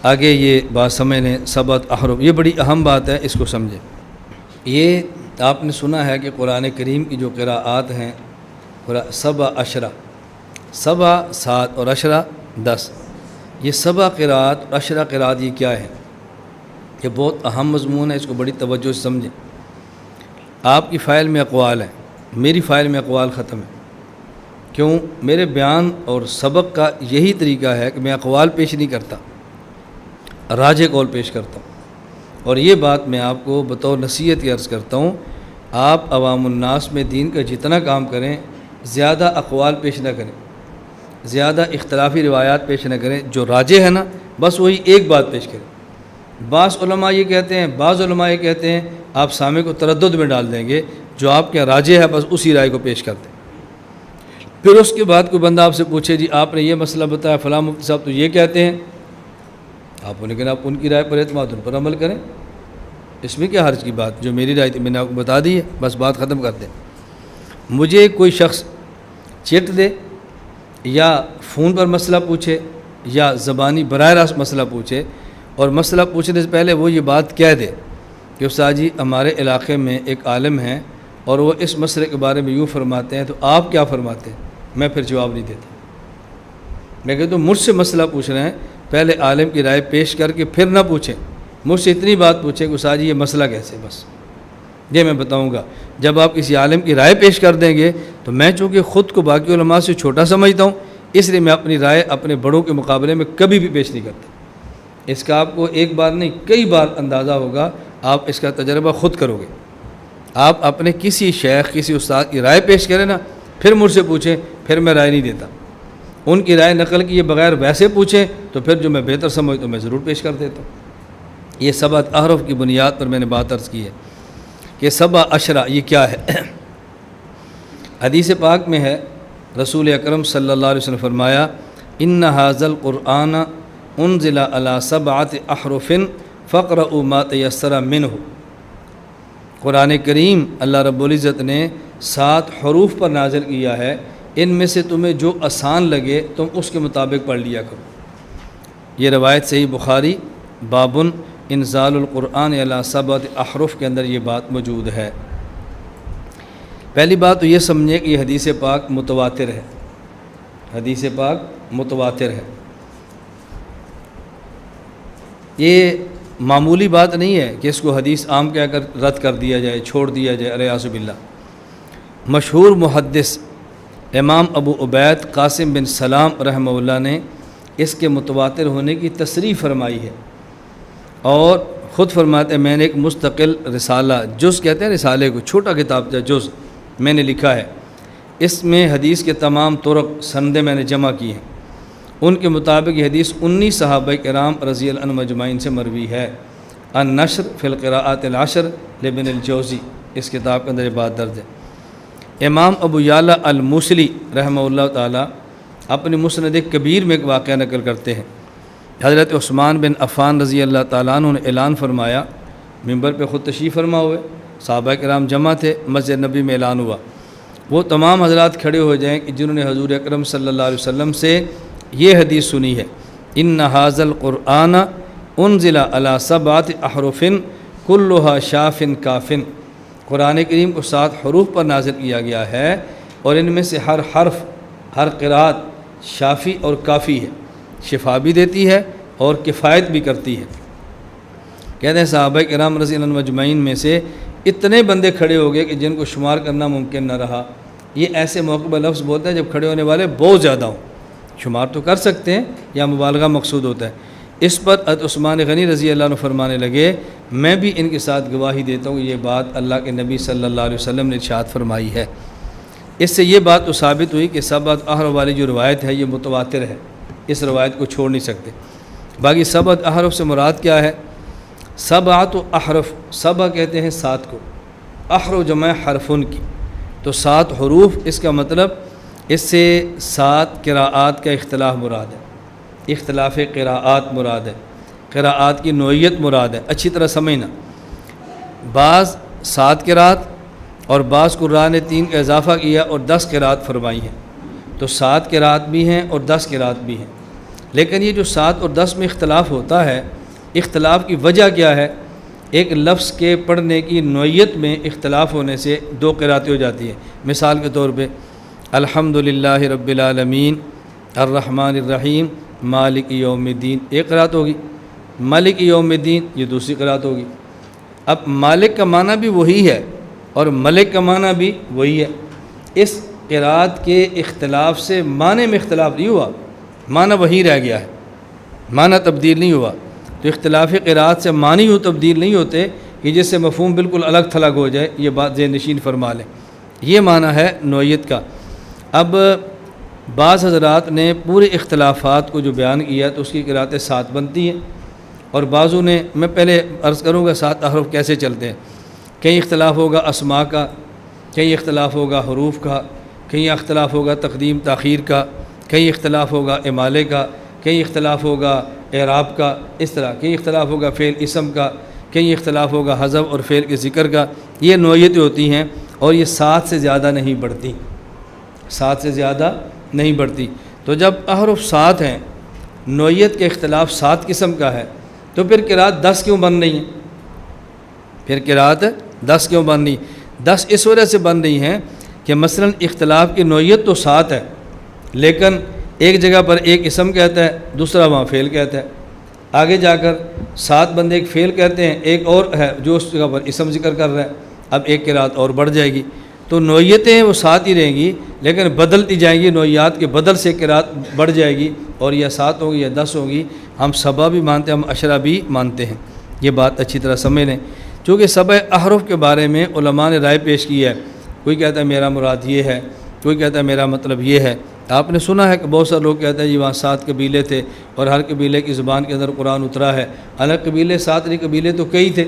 آگے یہ بات سمجھ لیں، سبعۃ احرف، یہ بڑی اہم بات ہے، اس کو سمجھیں۔ یہ آپ نے سنا ہے کہ قرآن کریم کی جو قراءات ہیں، سبع عشرہ، سبع 7 اور عشرہ 10، یہ سبع قراءات اور عشرہ قراءات یہ کیا ہے؟ یہ بہت اہم مضمون ہے، اس کو بڑی توجہ سے سمجھیں۔ آپ کی فائل میں اقوال ہیں، میری فائل میں اقوال ختم ہے۔ کیوں؟ میرے بیان اور سبق کا یہی طریقہ ہے کہ میں اقوال پیش نہیں کرتا، راجح قول پیش کرتا ہوں۔ اور یہ بات میں آپ کو بطور نصیحت کی عرض کرتا ہوں، آپ عوام الناس میں دین کا جتنا کام کریں، زیادہ اقوال پیش نہ کریں، زیادہ اختلافی روایات پیش نہ کریں، جو راجح ہے نا بس وہی ایک بات پیش کریں۔ بعض علماء یہ کہتے ہیں، بعض علماء یہ کہتے ہیں، آپ سامع کو تردد میں ڈال دیں گے، جو آپ کے راجح ہے بس اسی رائے کو پیش کر دیں۔ پھر اس کے بعد کوئی بندہ آپ سے پوچھے جی آپ نے یہ مسئلہ بتایا، فلاں مفتی صاحب تو یہ کہتے ہیں، آپ انہیں کہنا آپ ان کی رائے پر اعتماد، ان پر عمل کریں، اس میں کیا حرج کی بات؟ جو میری رائے تھی میں نے آپ کو بتا دی ہے، بس بات ختم کر دیں۔ مجھے کوئی شخص چٹ دے یا فون پر مسئلہ پوچھے یا زبانی براہ راست مسئلہ پوچھے، اور مسئلہ پوچھنے سے پہلے وہ یہ بات کہہ دے کہ استاد جی ہمارے علاقے میں ایک عالم ہیں اور وہ اس مسئلے کے بارے میں یوں فرماتے ہیں، تو آپ کیا فرماتے ہیں؟ میں پھر جواب نہیں دیتا۔ میں کہتا ہوں مجھ سے مسئلہ پوچھ رہے ہیں، پہلے عالم کی رائے پیش کر کے پھر نہ پوچھیں، مجھ سے اتنی بات پوچھیں کہ استاد جی یہ مسئلہ کیسے، بس یہ میں بتاؤں گا۔ جب آپ کسی عالم کی رائے پیش کر دیں گے تو میں چونکہ خود کو باقی علماء سے چھوٹا سمجھتا ہوں، اس لیے میں اپنی رائے اپنے بڑوں کے مقابلے میں کبھی بھی پیش نہیں کرتا۔ اس کا آپ کو ایک بار نہیں کئی بار اندازہ ہوگا، آپ اس کا تجربہ خود کرو گے۔ آپ اپنے کسی شیخ کسی استاد کی رائے پیش کریں نا، پھر مجھ سے پوچھیں، پھر میں رائے نہیں دیتا۔ ان کی رائے نقل کیے بغیر ویسے پوچھیں تو پھر جو میں بہتر سمجھتا ہوں میں ضرور پیش کر دیتا ہوں۔ یہ سبعۃ احرف کی بنیاد پر میں نے بات عرض کی ہے کہ سبع عشرہ یہ کیا ہے۔ حدیث پاک میں ہے، رسول اکرم صلی اللہ علیہ وسلم فرمایا، ان ھذا القرآن انزل علی سبعۃ احرف فاقرؤوا ما تیسر منہ۔ قرآن کریم اللہ رب العزت نے 7 حروف پر نازل کیا ہے، ان میں سے تمہیں جو آسان لگے تم اس کے مطابق پڑھ لیا کرو۔ یہ روایت صحیح بخاری باب انزال القرآن علی سبعۃ احرف کے اندر یہ بات موجود ہے۔ پہلی بات تو یہ سمجھیں کہ یہ حدیث پاک متواتر ہے، حدیث پاک متواتر ہے۔ یہ معمولی بات نہیں ہے کہ اس کو حدیث عام کہہ کر رد کر دیا جائے، چھوڑ دیا جائے، الیاذ باللہ۔ مشہور محدث امام ابو عبید قاسم بن سلام رحمہ اللہ نے اس کے متواتر ہونے کی تصریح فرمائی ہے، اور خود فرماتے ہیں میں نے ایک مستقل رسالہ، جز کہتے ہیں رسالے کو، چھوٹا کتاب تھا جز، میں نے لکھا ہے، اس میں حدیث کے تمام طرق سندیں میں نے جمع کی ہیں۔ ان کے مطابق یہ حدیث 19 صحابہ کرام رضی اللہ عنہم اجمعین سے مروی ہے۔ النشر فی القراءات العشر لابن الجوزی، اس کتاب کے اندر یہ بات درج ہے۔ امام ابو یعلی الموصلی رحمہ اللہ تعالیٰ اپنی مسند کبیر میں ایک واقعہ نقل کرتے ہیں، حضرت عثمان بن عفان رضی اللہ تعالیٰ عنہ نے اعلان فرمایا، ممبر پہ خود تشریف فرما ہوئے، صحابہ کرام جمع تھے، مسجد نبی میں اعلان ہوا، وہ تمام حضرات کھڑے ہو جائیں کہ جنہوں نے حضور اکرم صلی اللہ علیہ وسلم سے یہ حدیث سنی ہے، ان ھذا القرآن انزل علی سبعۃ احرف کلھا شاف کاف۔ قرآن کریم کو 7 حروف پر نازل کیا گیا ہے، اور ان میں سے ہر حرف، ہر قرأت شافی اور کافی ہے، شفا بھی دیتی ہے اور کفایت بھی کرتی ہے۔ کہتے ہیں صحابہ کرام رضی اللہ عنہم اجمعین میں سے اتنے بندے کھڑے ہو گئے کہ جن کو شمار کرنا ممکن نہ رہا۔ یہ ایسے موقع پر لفظ بولتے ہیں جب کھڑے ہونے والے بہت زیادہ ہوں، شمار تو کر سکتے ہیں یا مبالغہ مقصود ہوتا ہے۔ اس پر حضرت عثمان غنی رضی اللہ عنہ فرمانے لگے، میں بھی ان کے ساتھ گواہی دیتا ہوں یہ بات اللہ کے نبی صلی اللہ علیہ وسلم نے ارشاد فرمائی ہے۔ اس سے یہ بات تو ثابت ہوئی کہ سبعۃ احرف والی جو روایت ہے یہ متواتر ہے، اس روایت کو چھوڑ نہیں سکتے۔ باقی سبعۃ احرف سے مراد کیا ہے؟ سبعۃ احرف، سبع کہتے ہیں 7 کو، احرف جمع حرفن کی، تو 7 حروف، اس کا مطلب اس سے 7 قراءات کا اختلاف مراد ہے، اختلاف قراءات مراد ہے، قراءات کی نوعیت مراد ہے۔ اچھی طرح سمجھنا، بعض 7 قراءات اور بعض قراء نے 3 کا اضافہ کیا اور 10 قراءات فرمائی ہیں، تو 7 قراءات بھی ہیں اور 10 قراءات بھی ہیں۔ لیکن یہ جو 7 اور 10 میں اختلاف ہوتا ہے، اختلاف کی وجہ کیا ہے؟ ایک لفظ کے پڑھنے کی نوعیت میں اختلاف ہونے سے 2 قراتیں ہو جاتی ہیں۔ مثال کے طور پہ الحمدللہ رب العالمین الرحمن الرحیم مالک یوم الدین، ایک قرات ہوگی۔ مالک یوم الدین یہ دوسری قرات ہوگی۔ اب مالک کا معنی بھی وہی ہے اور ملک کا معنی بھی وہی ہے۔ اس قرات کے اختلاف سے معنی میں اختلاف نہیں ہوا، معنی وہی رہ گیا ہے، معنی تبدیل نہیں ہوا۔ تو اختلاف قرات سے معنی یوں تبدیل نہیں ہوتے کہ جس سے مفہوم بالکل الگ تھلگ ہو جائے، یہ بات ذہن نشین فرما لیں۔ یہ معنی ہے نوعیت کا۔ اب بعض حضرات نے پورے اختلافات کو جو بیان کیا تو اس کی قراتیں 7 بنتی ہیں، اور بعضوں نے، میں پہلے عرض کروں گا 7 احرف کیسے چلتے ہیں۔ کہیں اختلاف ہوگا اسماء کا، کہیں اختلاف ہوگا حروف کا، کہیں اختلاف ہوگا تقدیم تاخیر کا، کہیں اختلاف ہوگا امالے کا، کہیں اختلاف ہوگا اعراب کا، اس طرح کہیں اختلاف ہوگا فعل اسم کا، کہیں اختلاف ہوگا حذف اور فعل کے ذکر کا۔ یہ نوعیتیں ہوتی ہیں اور یہ 7 سے زیادہ نہیں بڑھتی، 7 سے زیادہ نہیں بڑھتی۔ تو جب احرف 7 ہیں، نوعیت کے اختلاف 7 قسم کا ہے، تو پھر قرات 10 کیوں بن رہی ہیں؟ پھر قرات 10 کیوں بن رہی؟ 10 اس وجہ سے بن رہی ہیں کہ مثلا اختلاف کی نوعیت تو 7 ہے، لیکن ایک جگہ پر ایک اسم کہتا ہے، دوسرا وہاں فعل کہتا ہے۔ آگے جا کر 7 بندے ایک فعل کہتے ہیں، ایک اور ہے جو اس جگہ پر اسم ذکر کر رہا ہے، اب ایک قرات اور بڑھ جائے گی۔ تو نوعیتیں وہ 7 ہی رہیں گی، لیکن بدلتی جائیں گی، نوعیات کے بدل سے قرات بڑھ جائے گی، اور یا 7 ہوگی یا 10 ہوگی۔ ہم سبا بھی مانتے ہیں، ہم عشرہ بھی مانتے ہیں، یہ بات اچھی طرح سمجھ لیں۔ چونکہ 7 احرف کے بارے میں علماء نے رائے پیش کی ہے، کوئی کہتا ہے میرا مراد یہ ہے، کوئی کہتا ہے میرا مطلب یہ ہے۔ آپ نے سنا ہے کہ بہت سارے لوگ کہتے ہیں جی وہاں 7 قبیلے تھے اور ہر قبیلے کی زبان کے اندر قرآن اترا ہے۔ الگ قبیلے 7 نہیں، قبیلے تو کئی تھے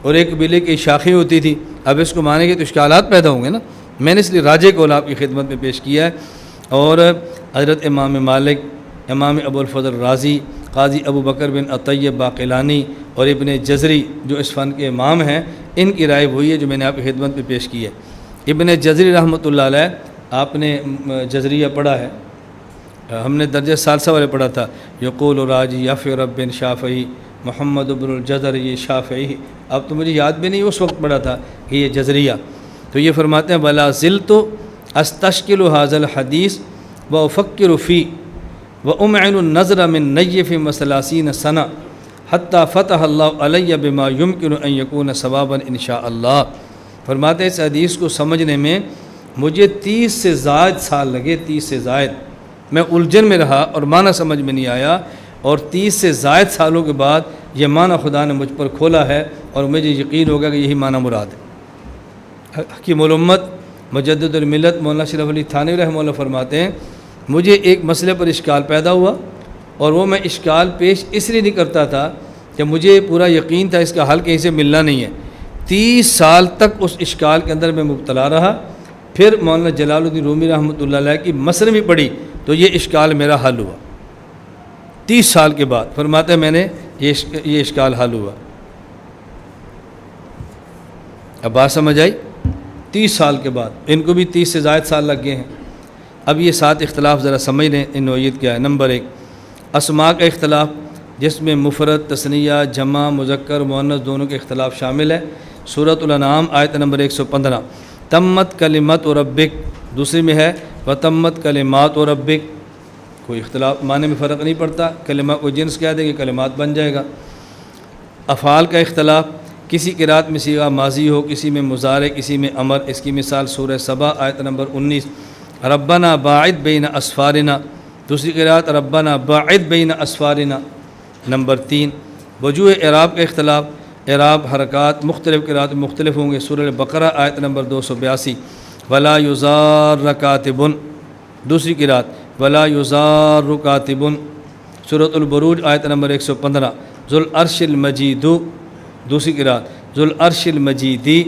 اور ایک قبیلے کی شاخیں ہوتی تھی۔ اب اس کو مانیں گے تو اشکالات پیدا ہوں گے نا۔ میں نے اس لیے راجے قول آپ کی خدمت میں پیش کیا ہے، اور حضرت امام مالک، امام ابو الفضل رازی، قاضی ابو بکر بن الطیب باقلانی اور ابن جزری جو اس فن کے امام ہیں، ان کی رائے وہی ہے جو میں نے آپ کی خدمت میں پیش کی ہے۔ ابن جزری رحمۃ اللہ علیہ، آپ نے جزریہ پڑھا ہے، ہم نے درجہ ثالثہ والے پڑھا تھا، یقول راجی یفی رب بن شافعی محمد بن الجزر، یہ شافعی، اب تو مجھے یاد بھی نہیں، اس وقت پڑھا تھا کہ یہ جزریہ۔ تو یہ فرماتے ہیں ولا زلت استشکل هذا الحدیث وافکر فی وامعن النظر من نیف وثلاثین سنہ حتی فتح اللہ علی بما یمکن ان یکون ثوابا انشاء اللہ۔ فرماتے ہیں اس حدیث کو سمجھنے میں مجھے 30 سے زائد سال لگے، 30 سے زائد، میں الجھن میں رہا اور معنی سمجھ میں نہیں آیا، اور 30 سے زائد سالوں کے بعد یہ معنی خدا نے مجھ پر کھولا ہے اور مجھے یقین ہوگا کہ یہی معنی مراد ہے۔ حکیم الامت مجدد الملت مولانا شرف علی تھانوی رحمہ اللہ فرماتے ہیں مجھے ایک مسئلے پر اشکال پیدا ہوا، اور وہ میں اشکال پیش اس لیے نہیں کرتا تھا کہ مجھے پورا یقین تھا اس کا حل کہیں سے ملنا نہیں ہے۔ 30 سال تک اس اشکال کے اندر میں مبتلا رہا، پھر مولانا جلال الدین رومی رحمۃ اللہ علیہ کی مصنوی پڑھی تو یہ اشکال میرا حل ہوا 30 سال کے بعد۔ فرماتے ہیں میں نے یہ اشکال حل ہوا۔ اب بات سمجھ آئی؟ 30 سال کے بعد، ان کو بھی 30 سے زائد سال لگ گئے ہیں۔ اب یہ 7 اختلاف ذرا سمجھ لیں ان نوعیت کیا ہے۔ نمبر 1 اسماء کا اختلاف، جس میں مفرد، تثنیہ، جمع، مذکر، مؤنث دونوں کے اختلاف شامل ہے۔ سورۃ الانعام آیت نمبر 115 تمت کلمت و ربک، دوسری میں ہے وتمت کلمات و ربک، کوئی اختلاف، معنی میں فرق نہیں پڑتا، کلمہ کو جنس کہہ دیں گے کلمات بن جائے گا۔ افعال کا اختلاف، کسی قرات میں صیغہ ماضی ہو، کسی میں مضارع، کسی میں امر۔ اس کی مثال سورہ سبا آیت نمبر 19 ربنا باعد بین اسفارنا، دوسری قرات ربنا باعد بین اسفارنا۔ نمبر 3 وجوہ اعراب کا اختلاف، اعراب حرکات مختلف قرات میں مختلف ہوں گے۔ سورہ بقرہ آیت نمبر 282 ولا یضار کاتب، دوسری قرات ولا یضار کاتب۔ سورۃ البروج آیت نمبر 115 ذوالعرش المجید، دوسری قرات ذوالعرش المجیدی،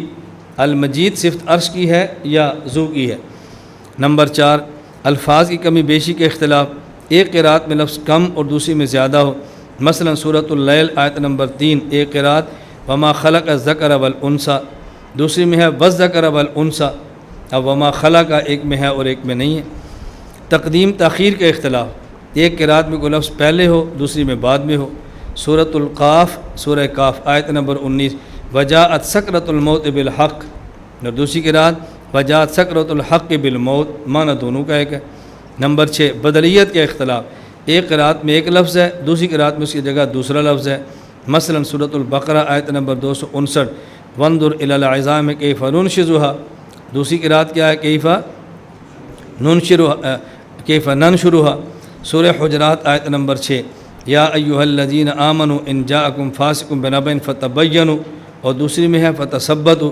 المجید صفت عرش کی ہے یا ذو کی ہے۔ نمبر 4 الفاظ کی کمی بیشی کے اختلاف، ایک قرات میں لفظ کم اور دوسری میں زیادہ ہو۔ مثلا سورۃ اللیل آیت نمبر 3 ایک قرات وما خلق الذکر والانثی، دوسری میں ہے والذکر والانثی، اب وما خلق ایک میں ہے اور ایک میں نہیں ہے۔ تقدیم تاخیر کا اختلاف، ایک قرات میں کوئی لفظ پہلے ہو دوسری میں بعد میں ہو۔ سورۃ القاف، سورہ کاف آیت نمبر 19، وجاءت سکرۃ الموت بالحق، اور دوسری قرات وجاءت سکرۃ الحق بالموت، معنی دونوں کا ایک ہے۔ نمبر 6 بدلیت کا اختلاف، ایک قرات میں ایک لفظ ہے دوسری قرات میں اس کی جگہ دوسرا لفظ ہے۔ مثلا سورۃ البقرہ آیت نمبر 259، وانظر الی العظام کیف ننشزها، دوسری قرات کیا ہے کیف ننشرها۔ سورہ حجرات آیت نمبر 6، یا ایھا الذین آمنوا ان جاءکم فاسق بنبأ فتبینوا، اور دوسری میں ہے فتثبتوا۔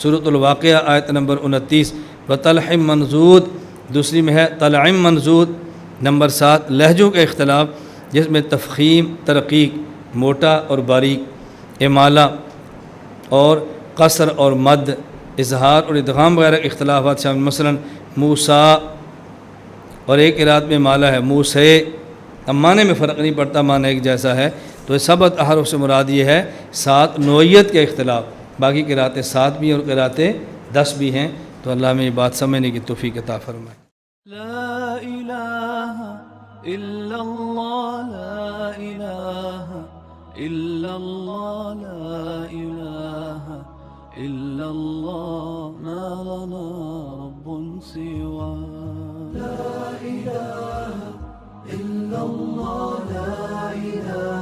سورۃ الواقعہ آیت نمبر 29، وطلح منضود، دوسری میں ہے طلع منضود۔ نمبر 7 لہجوں کا اختلاف، جس میں تفخیم، ترقیق، موٹا اور باریک، امالہ اور قصر اور مد، اظہار اور ادغام وغیرہ کے اختلافات شامل۔ مثلا موسیٰ، اور ایک قرات میں مالا ہے موسے، اب معنی میں فرق نہیں پڑتا، معنی ایک جیسا ہے۔ تو 7 احرف سے مراد یہ ہے 7 نوعیت کے اختلاف، باقی قراتیں 7 بھی ہیں اور قراتیں 10 بھی ہیں۔ تو اللہ میں یہ بات سمجھنے کی توفیق عطا فرمائے۔ لا الہ الا اللہ، لا الہ الا اللہ، لا الہ الا اللہ، ما لنا رب سوا۔ لا الہ الا اللہ، لا الہ